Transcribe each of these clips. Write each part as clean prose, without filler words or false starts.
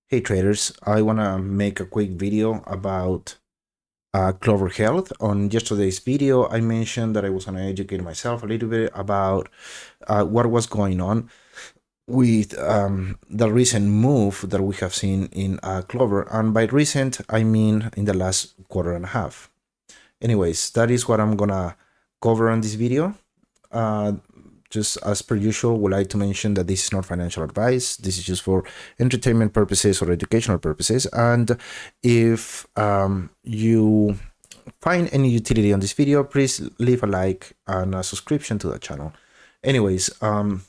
Hey traders, I want to make a quick video about Clover Health. On yesterday's video, I mentioned that I was going to educate myself a little bit about what was going on with the recent move that we have seen in Clover. And by recent, I mean in the last quarter and a half. Anyways, that is what I'm going to cover on this video. Just as per usual, would like to mention that this is not financial advice. This is just for entertainment purposes or educational purposes. And if you find any utility on this video, please leave a like and a subscription to the channel. Anyways, it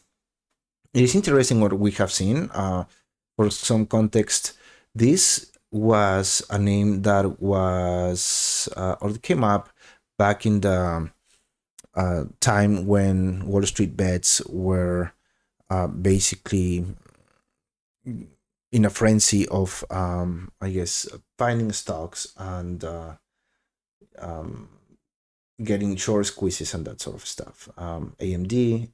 is interesting what we have seen. For some context, this was a name that was or came up back in the time when Wall Street bets were basically in a frenzy of, I guess, finding stocks and getting short squeezes and that sort of stuff. AMD,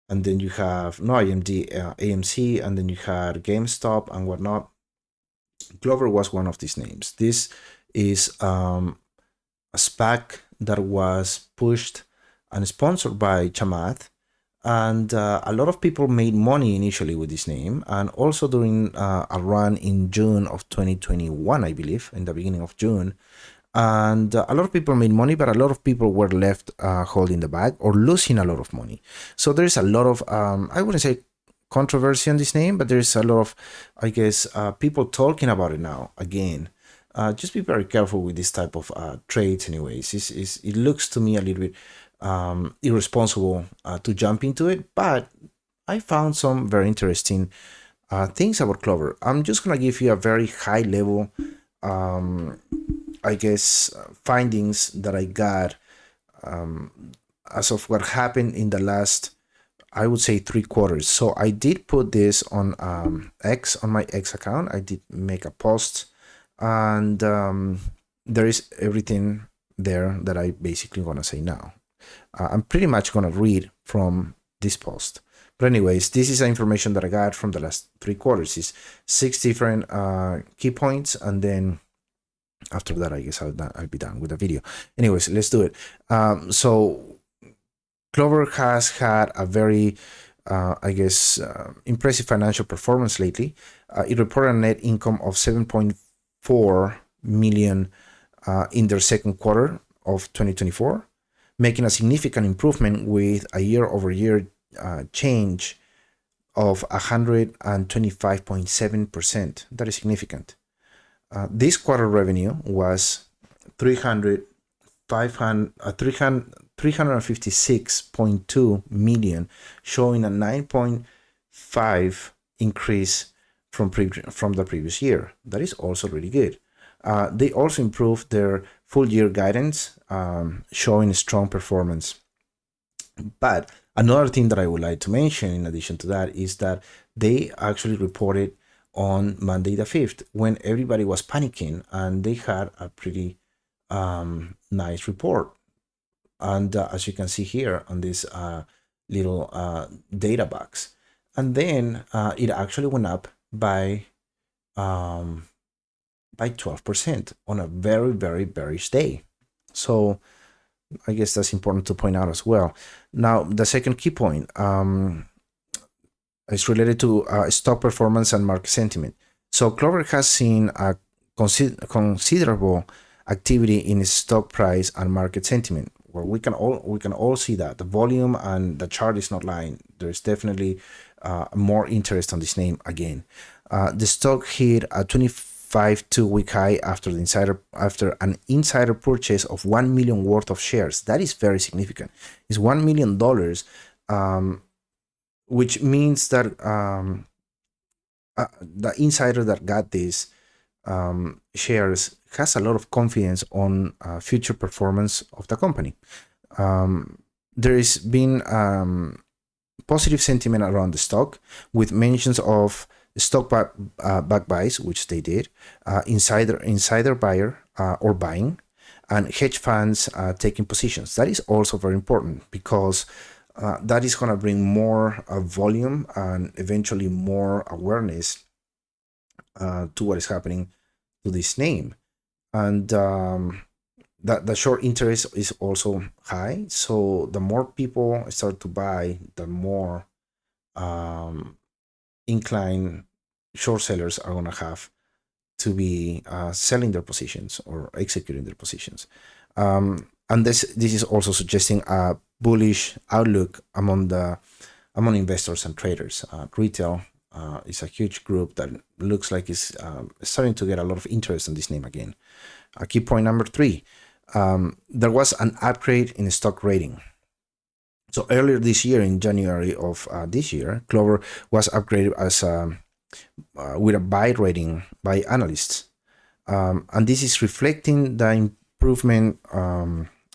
and then you have, no, AMD, AMC, and then you had GameStop and whatnot. Clover was one of these names. This is a SPAC that was pushed and sponsored by Chamath, and a lot of people made money initially with this name, and also during a run in June of 2021, I believe, in the beginning of June, and a lot of people made money, but a lot of people were left holding the bag or losing a lot of money. So there's a lot of I wouldn't say controversy on this name, but there's a lot of, I guess, people talking about it now again. Just be very careful with this type of trades anyways. It looks to me a little bit irresponsible to jump into it, but I found some very interesting things about Clover. I'm just going to give you a very high level, I guess, findings that I got as of what happened in the last, I would say, 3 quarters. So I did put this on X, on my X account. I did make a post, and there is everything there that I basically want to say now. I'm pretty much going to read from this post. But anyways, this is information that I got from the last 3 quarters. It's 6 different key points, and then after that, I guess I'll be done with the video. Anyways, let's do it. So Clover has had a very, I guess, impressive financial performance lately. It reported a net income of 7.4 million in their second quarter of 2024, making a significant improvement with a year-over-year change of 125.7%. That is significant. This quarter revenue was 356.2 million, showing a 9.5 increase from the previous year. That is also really good. They also improved their full year guidance, showing strong performance. But another thing that I would like to mention in addition to that is that they actually reported on Monday the 5th when everybody was panicking, and they had a pretty nice report. And as you can see here on this little data box, and then it actually went up by 12% on a very, very bearish day. So I guess that's important to point out as well. Now, the second key point is related to stock performance and market sentiment. So Clover has seen a considerable activity in its stock price and market sentiment, where we can all see that the volume and the chart is not lying. There's definitely more interest on this name again. The stock hit a 25 2-week high after an insider purchase of 1 million worth of shares. That is very significant. It's $1 million, which means that the insider that got these shares has a lot of confidence on future performance of the company. There has been positive sentiment around the stock, with mentions of stock back buys, which they did, insider buyer or buying, and hedge funds taking positions. That is also very important because that is going to bring more volume and eventually more awareness to what is happening to this name. And the short interest is also high. So the more people start to buy, the more inclined short sellers are going to have to be selling their positions or executing their positions. And this is also suggesting a bullish outlook among investors and traders. Retail is a huge group that looks like is starting to get a lot of interest in this name again. Key point number 3, there was an upgrade in stock rating. So earlier this year, in January of this year, Clover was upgraded as with a buy rating by analysts. And this is reflecting the improvement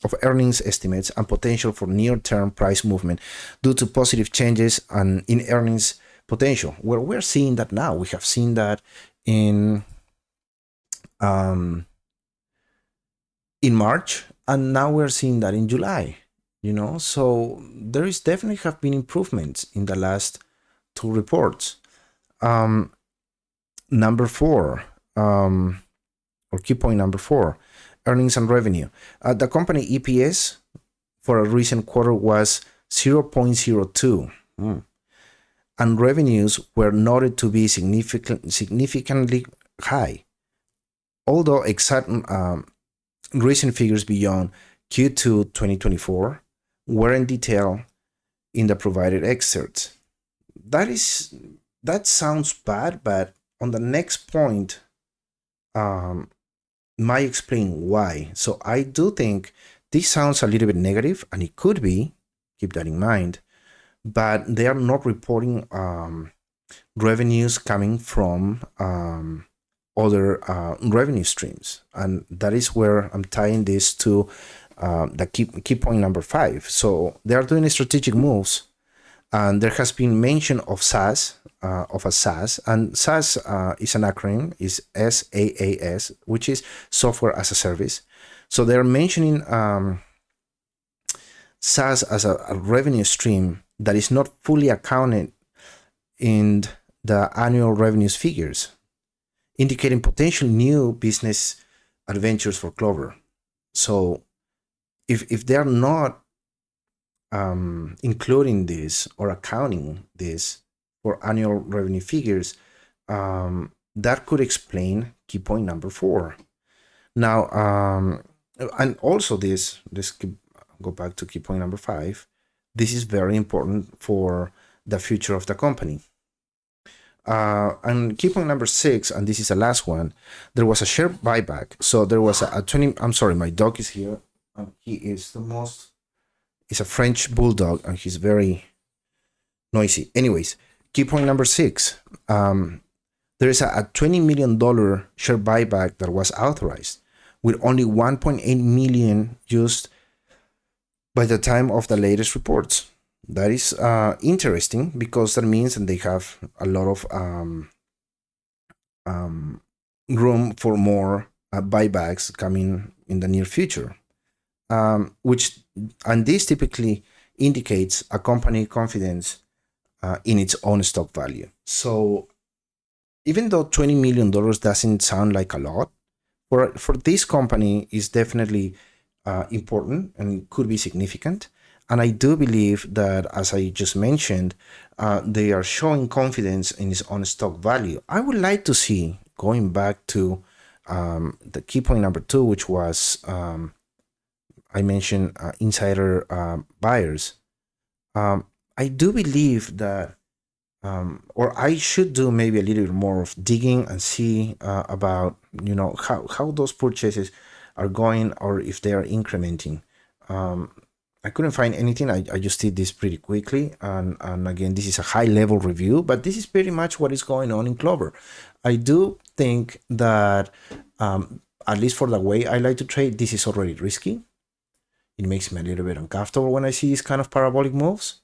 of earnings estimates and potential for near-term price movement due to positive changes and in earnings potential. Well, we're seeing that now. We have seen that in March, and now we're seeing that in July. So there is definitely have been improvements in the last 2 reports. Number 4, or key point number 4, earnings and revenue. The company EPS for a recent quarter was 0.02, and revenues were noted to be significantly high. Although exact recent figures beyond Q2 2024 weren't detailed in the provided excerpts. That sounds bad, but on the next point, might explain why. So I do think this sounds a little bit negative, and it could be, keep that in mind, but they are not reporting revenues coming from other revenue streams. And that is where I'm tying this to the key point number 5. So they are doing strategic moves, and there has been mention of SaaS, and SaaS is an acronym, is SaaS, which is software as a service. So they're mentioning SaaS as a revenue stream that is not fully accounted in the annual revenues figures, indicating potential new business adventures for Clover. So if they're not including this or accounting this for annual revenue figures, that could explain key point number 4. Now, and also this go back to key point number 5. This is very important for the future of the company. And key point number 6, and this is the last one, there was a share buyback. So there was a 20, I'm sorry, my dog is here. He is he's a French bulldog, and he's very noisy. Anyways, key point number 6, there is a $20 million share buyback that was authorized, with only 1.8 million used by the time of the latest reports. That is interesting, because that means that they have a lot of room for more buybacks coming in the near future, and this typically indicates a company confidence in its own stock value. So even though $20 million doesn't sound like a lot, for this company is definitely important and could be significant. And I do believe that, as I just mentioned, they are showing confidence in its own stock value. I would like to see, going back to the key point number 2, which was I mentioned insider buyers. I do believe that, or I should do maybe a little bit more of digging and see about how those purchases are going, or if they are incrementing. I couldn't find anything. I just did this pretty quickly, and again, this is a high level review, but this is pretty much what is going on in Clover. I do think that at least for the way I like to trade, this is already risky. It makes me a little bit uncomfortable when I see these kind of parabolic moves,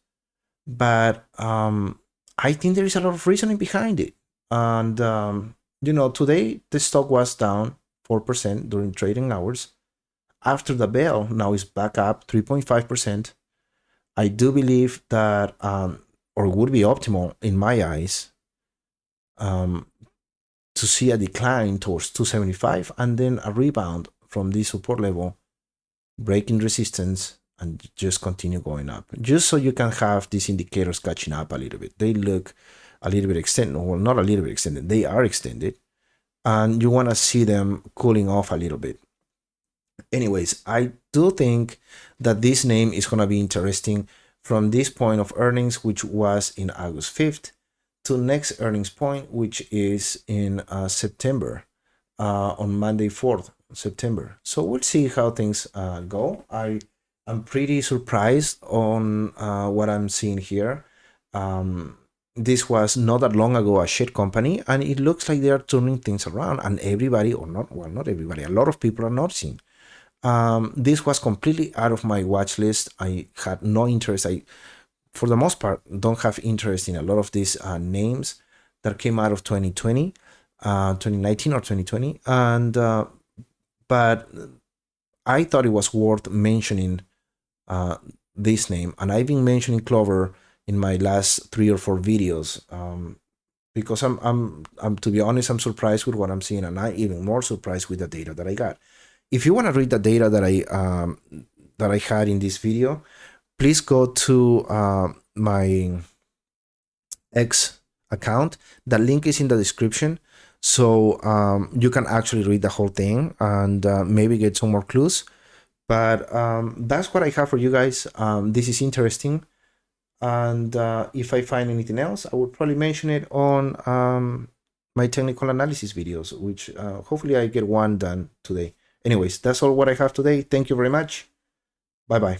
but I think there is a lot of reasoning behind it. And today the stock was down 4% during trading hours. After the bell, now it's back up 3.5%. I do believe that, or would be optimal in my eyes, to see a decline towards 275 and then a rebound from this support level, breaking resistance, and just continue going up, just so you can have these indicators catching up a little bit. They look a little bit extended, well, not a little bit extended, they are extended, and you want to see them cooling off a little bit. Anyways, I do think that this name is going to be interesting from this point of earnings, which was in August 5th, to next earnings point, which is in September, on Monday 4th September. So we'll see how things go. I'm pretty surprised on what I'm seeing here. This was not that long ago a shit company, and it looks like they are turning things around, and everybody, or not, well, not everybody, a lot of people are noticing. This was completely out of my watch list. I had no interest. I, for the most part, don't have interest in a lot of these names that came out of 2020, 2019 or 2020. And but I thought it was worth mentioning this name, and I've been mentioning Clover in my last 3 or 4 videos, because I'm to be honest, I'm surprised with what I'm seeing, and I'm even more surprised with the data that I got. If you want to read the data that I had in this video, please go to my X account. The link is in the description, so you can actually read the whole thing and maybe get some more clues. But that's what I have for you guys. This is interesting, and if I find anything else, I will probably mention it on my technical analysis videos, which hopefully I get one done today. Anyways, that's all what I have today. Thank you very much. Bye-bye.